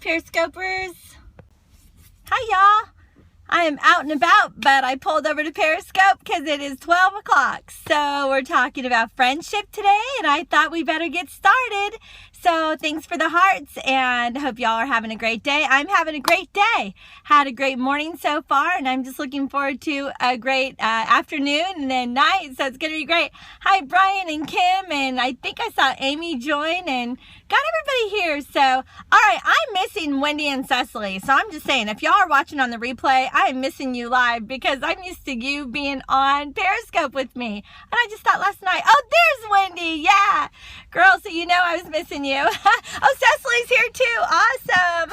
Periscopers. Hi, y'all. I am out and about, but I pulled over to Periscope because it is 12 o'clock. So we're talking about friendship today, and I thought we better get started. So thanks for the hearts, and hope y'all are having a great day. I'm having a great day. Had a great morning so far, and I'm just looking forward to a great afternoon and then night, so it's going to be great. Hi, Brian and Kim, and I think I saw Amy join, and got everybody here. So, all right, I'm missing Wendy and Cecily, so I'm just saying, if y'all are watching on the replay, I'm missing you live because I'm used to you being on Periscope with me. And I just thought last night, oh, there's Wendy, yeah. Girl, so you know I was missing you. Oh, Cecily's here too, awesome.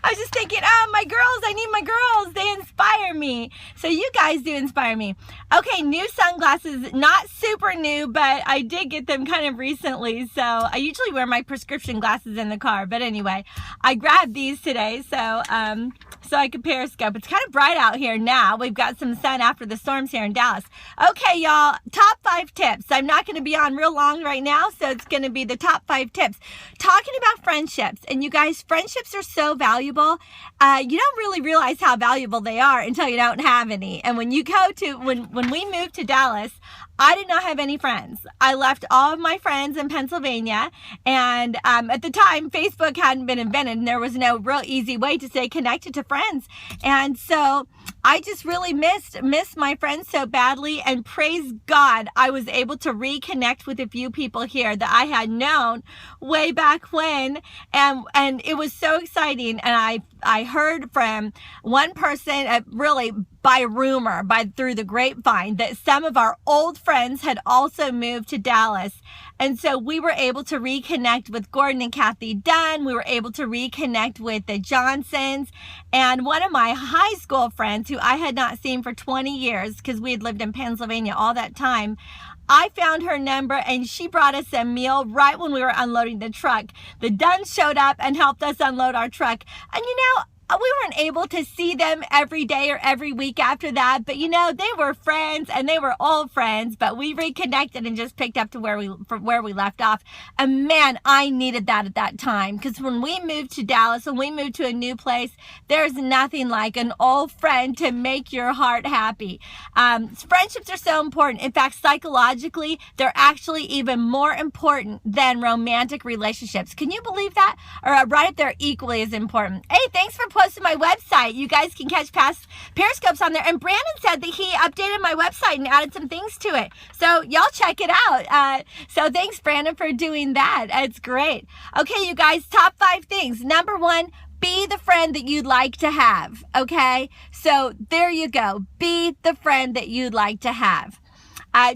I was just thinking, oh, my girls, I need my girls. They inspire me. So you guys do inspire me. Okay, new sunglasses, not super new, but I did get them kind of recently. So I usually wear my prescription glasses in the car, but anyway, I grabbed these today so I could Periscope. It's kind of bright out here now. We've got some sun after the storms here in Dallas. Okay, y'all, top 5 tips. I'm not going to be on real long right now, so it's going to be the top 5 tips. Talking about friendships, and you guys, friendships are so valuable. You don't really realize how valuable they are until you don't have any. And when you go to, when we moved to Dallas, I did not have any friends. I left all of my friends in Pennsylvania, and at the time, Facebook hadn't been invented, and there was no real easy way to stay connected to friends. And so I just really missed my friends so badly, and praise God, I was able to reconnect with a few people here that I had known way back when, and it was so exciting. And I heard from one person, really by rumor, through the grapevine, that some of our old friends had also moved to Dallas. And so we were able to reconnect with Gordon and Kathy Dunn. We were able to reconnect with the Johnsons. And one of my high school friends, who I had not seen for 20 years because we had lived in Pennsylvania all that time, I found her number, and she brought us a meal right when we were unloading the truck. The Dunns showed up and helped us unload our truck. And you know, we weren't able to see them every day or every week after that, but you know, they were friends, and they were old friends, but we reconnected and just picked up to where we left off. And man, I needed that at that time, because when we moved to Dallas, when we moved to a new place, there's nothing like an old friend to make your heart happy. Friendships are so important. In fact, psychologically, they're actually even more important than romantic relationships. Can you believe that? Or right up there, equally as important. Hey, thanks for posted my website. You guys can catch past Periscopes on there. And Brandon said that he updated my website and added some things to it. So y'all check it out. So thanks, Brandon, for doing that. It's great. Okay, you guys, top 5 things. Number 1, be the friend that you'd like to have. Okay, so there you go. Be the friend that you'd like to have.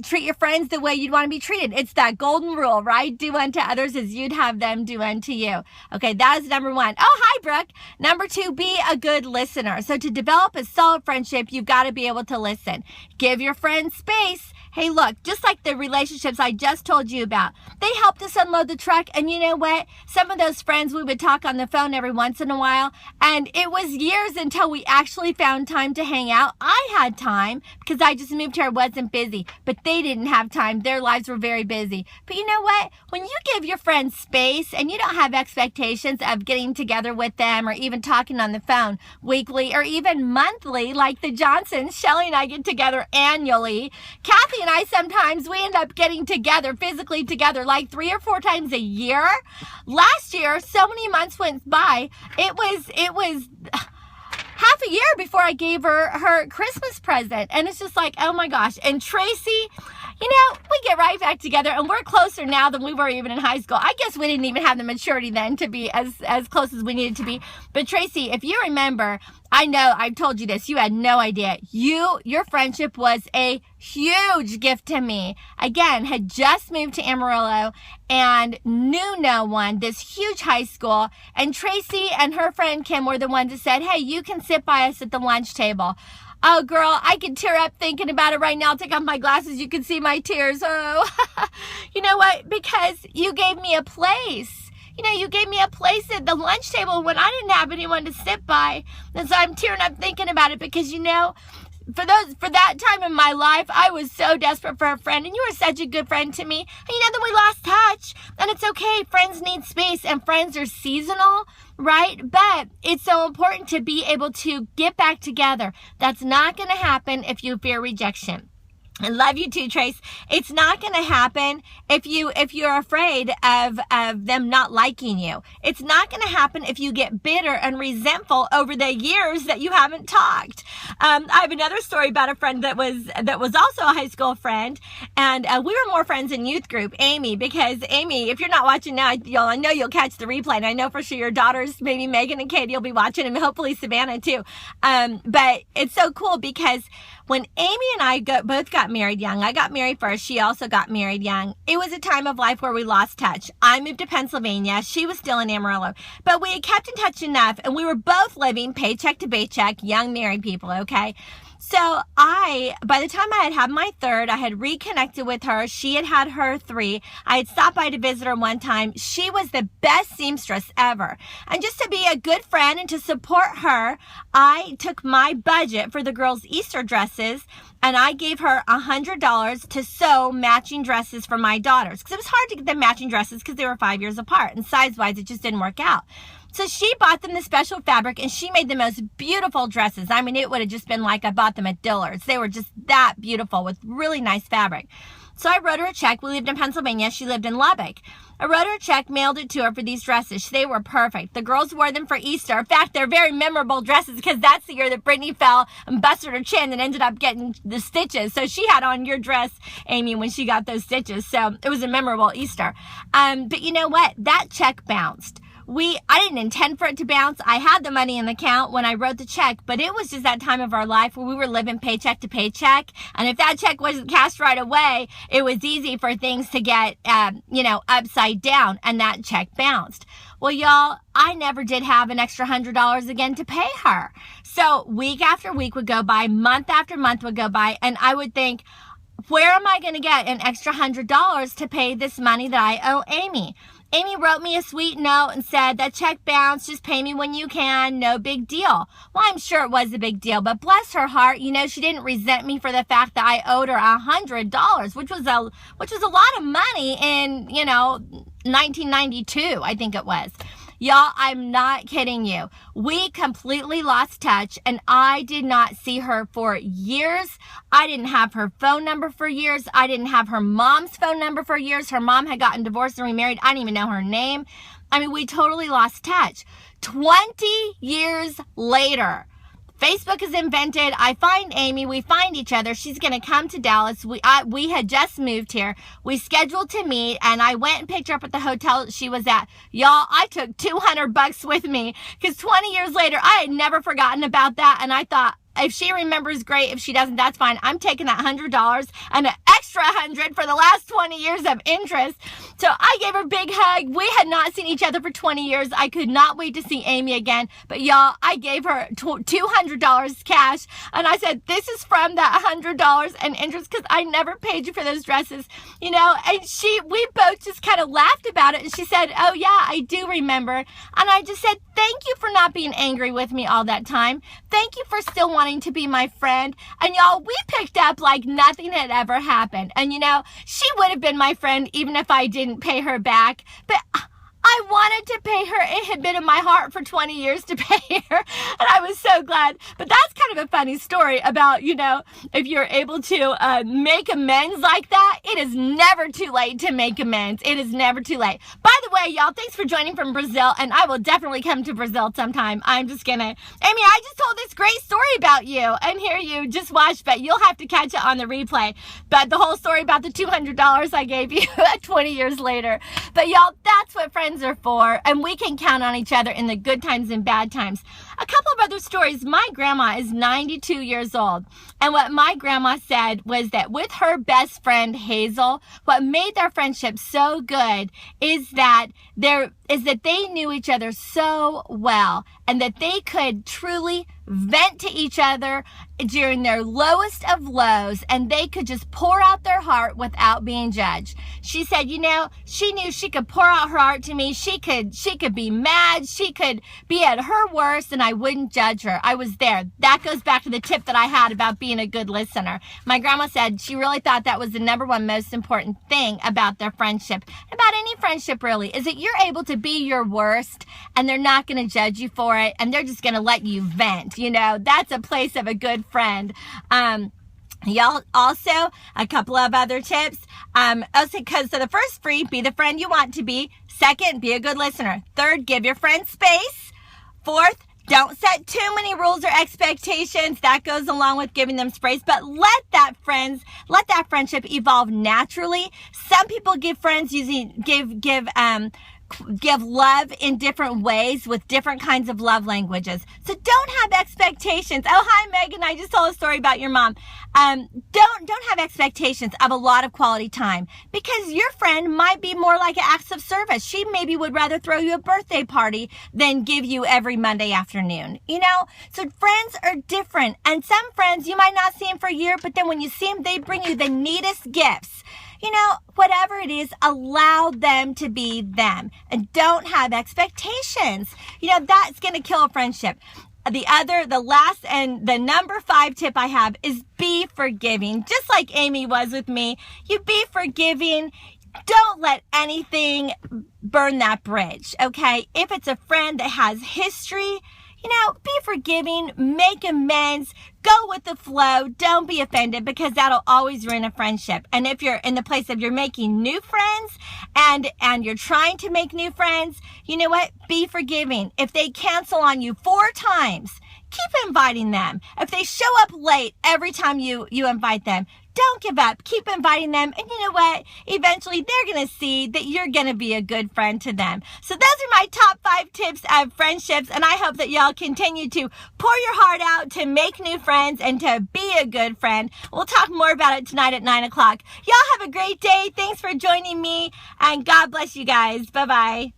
Treat your friends the way you'd want to be treated. It's that golden rule, right? Do unto others as you'd have them do unto you. Okay, that is number 1. Oh, hi, Brooke. Number 2, be a good listener. So to develop a solid friendship, you've got to be able to listen. Give your friends space. Hey, look, just like the relationships I just told you about, they helped us unload the truck. And you know what? Some of those friends, we would talk on the phone every once in a while. And it was years until we actually found time to hang out. I had time because I just moved here, wasn't busy. But they didn't have time. Their lives were very busy. But you know what? When you give your friends space and you don't have expectations of getting together with them or even talking on the phone weekly or even monthly, like the Johnsons, Shelly and I get together annually. Kathy and I sometimes, we end up getting together, physically together, like 3 or 4 times a year. Last year, so many months went by, it was half a year before I gave her Christmas present. And it's just like, oh my gosh. And Tracy, you know, we get right back together, and we're closer now than we were even in high school. I guess we didn't even have the maturity then to be as close as we needed to be. But Tracy, if you remember, I know I've told you this, you had no idea. Your friendship was a huge gift to me. Again, had just moved to Amarillo and knew no one, this huge high school. And Tracy and her friend Kim were the ones that said, hey, you can sit by us at the lunch table. Oh, girl, I can tear up thinking about it right now. I'll take off my glasses. You can see my tears. Oh, you know what? Because you gave me a place. You know, you gave me a place at the lunch table when I didn't have anyone to sit by. And so I'm tearing up thinking about it because, you know, for that time in my life, I was so desperate for a friend, and you were such a good friend to me. And then we lost touch, and it's okay. Friends need space, and friends are seasonal, right? But it's so important to be able to get back together. That's not going to happen if you fear rejection. I love you too, Trace. It's not going to happen if you're afraid of them not liking you. It's not going to happen if you get bitter and resentful over the years that you haven't talked. I have another story about a friend that was also a high school friend, and we were more friends in youth group, Amy, because Amy, if you're not watching now, I know you'll catch the replay, and I know for sure your daughters, maybe Megan and Katie, will be watching, and hopefully Savannah too. But it's so cool because when Amy and I both got married young, I got married first. She also got married young. It was a time of life where we lost touch. I moved to Pennsylvania. She was still in Amarillo. But we had kept in touch enough, and we were both living paycheck to paycheck, young married people, okay? So by the time I had my third, I had reconnected with her. She had her 3. I had stopped by to visit her one time. She was the best seamstress ever. And just to be a good friend and to support her, I took my budget for the girls' Easter dresses, and I gave her $100 to sew matching dresses for my daughters. Because it was hard to get them matching dresses because they were 5 years apart. And size-wise, it just didn't work out. So she bought them the special fabric, and she made the most beautiful dresses. I mean, it would have just been like I bought them at Dillard's. They were just that beautiful with really nice fabric. So I wrote her a check. We lived in Pennsylvania. She lived in Lubbock. I wrote her a check, mailed it to her for these dresses. They were perfect. The girls wore them for Easter. In fact, they're very memorable dresses because that's the year that Brittany fell and busted her chin and ended up getting the stitches. So she had on your dress, Amy, when she got those stitches. So it was a memorable Easter. But you know what? That check bounced. I didn't intend for it to bounce. I had the money in the account when I wrote the check, but it was just that time of our life where we were living paycheck to paycheck. And if that check wasn't cashed right away, it was easy for things to get, upside down, and that check bounced. Well, y'all, I never did have an extra $100 again to pay her. So week after week would go by, month after month would go by, and I would think, where am I going to get an extra $100 to pay this money that I owe Amy? Amy wrote me a sweet note and said, that check bounced, just pay me when you can, no big deal. Well, I'm sure it was a big deal, but bless her heart, she didn't resent me for the fact that I owed her $100, which was a lot of money in, 1992, I think it was. Y'all, I'm not kidding you. We completely lost touch, and I did not see her for years. I didn't have her phone number for years. I didn't have her mom's phone number for years. Her mom had gotten divorced and remarried. I didn't even know her name. I mean, we totally lost touch. 20 years later, Facebook is invented. I find Amy. We find each other. She's going to come to Dallas. We had just moved here. We scheduled to meet, and I went and picked her up at the hotel she was at. Y'all, I took $200 with me because 20 years later, I had never forgotten about that, and I thought, if she remembers, great. If she doesn't, that's fine. I'm taking that $100 and an extra $100 for the last 20 years of interest. So I gave her a big hug. We had not seen each other for 20 years. I could not wait to see Amy again. But y'all, I gave her $200 cash, and I said, this is from that $100 and interest because I never paid you for those dresses, and we both just kind of laughed about it. And she said, oh yeah, I do remember. And I just said, thank you for not being angry with me all that time. Thank you for still wanting to be my friend. And y'all, we picked up like nothing had ever happened. And she would have been my friend even if I didn't pay her back. But I wanted to pay her. It had been in my heart for 20 years to pay her. And I was so glad. But that's kind of a funny story about, if you're able to make amends like that, it is never too late to make amends. It is never too late. By the way, y'all, thanks for joining from Brazil. And I will definitely come to Brazil sometime. I'm just gonna, Amy, I just told this great story about you. And here you just watched, but you'll have to catch it on the replay. But the whole story about the $200 I gave you 20 years later. But y'all, that's what friends are for, and we can count on each other in the good times and bad times. A couple of other stories. My grandma is 92 years old, and what my grandma said was that with her best friend Hazel, what made their friendship so good is that they knew each other so well, and that they could truly vent to each other during their lowest of lows, and they could just pour out their heart without being judged. She said, you know, she knew she could pour out her heart to me. She could be mad. She could be at her worst, and I wouldn't judge her. I was there. That goes back to the tip that I had about being a good listener. My grandma said she really thought that was the number one most important thing about their friendship, about any friendship really, is that you're able to be your worst, and they're not going to judge you for it, and they're just going to let you vent. You know, that's a place of a good friend. Y'all, also a couple of other tips. So the first, free, be the friend you want to be. Second, be a good listener. Third, give your friends space. Fourth, don't set too many rules or expectations. That goes along with giving them space, but let that friendship evolve naturally. Some people give love in different ways with different kinds of love languages. So don't have expectations. Oh, hi, Megan. I just told a story about your mom. Don't have expectations of a lot of quality time, because your friend might be more like an acts of service. She maybe would rather throw you a birthday party than give you every Monday afternoon, you know? So friends are different. And some friends, you might not see them for a year, but then when you see them, they bring you the neatest gifts. You know, whatever it is, allow them to be them, and don't have expectations. You know, that's going to kill a friendship. The last and the number 5 tip I have is be forgiving. Just like Amy was with me, you be forgiving. Don't let anything burn that bridge, okay? If it's a friend that has history, you know, be forgiving, make amends, go with the flow. Don't be offended, because that'll always ruin a friendship. And if you're in the place of you're making new friends and you're trying to make new friends, you know what? Be forgiving. If they cancel on you 4 times, keep inviting them. If they show up late every time you invite them, don't give up. Keep inviting them. And you know what? Eventually, they're going to see that you're going to be a good friend to them. So those are my top 5 tips of friendships. And I hope that y'all continue to pour your heart out to make new friends and to be a good friend. We'll talk more about it tonight at 9 o'clock. Y'all have a great day. Thanks for joining me. And God bless you guys. Bye-bye.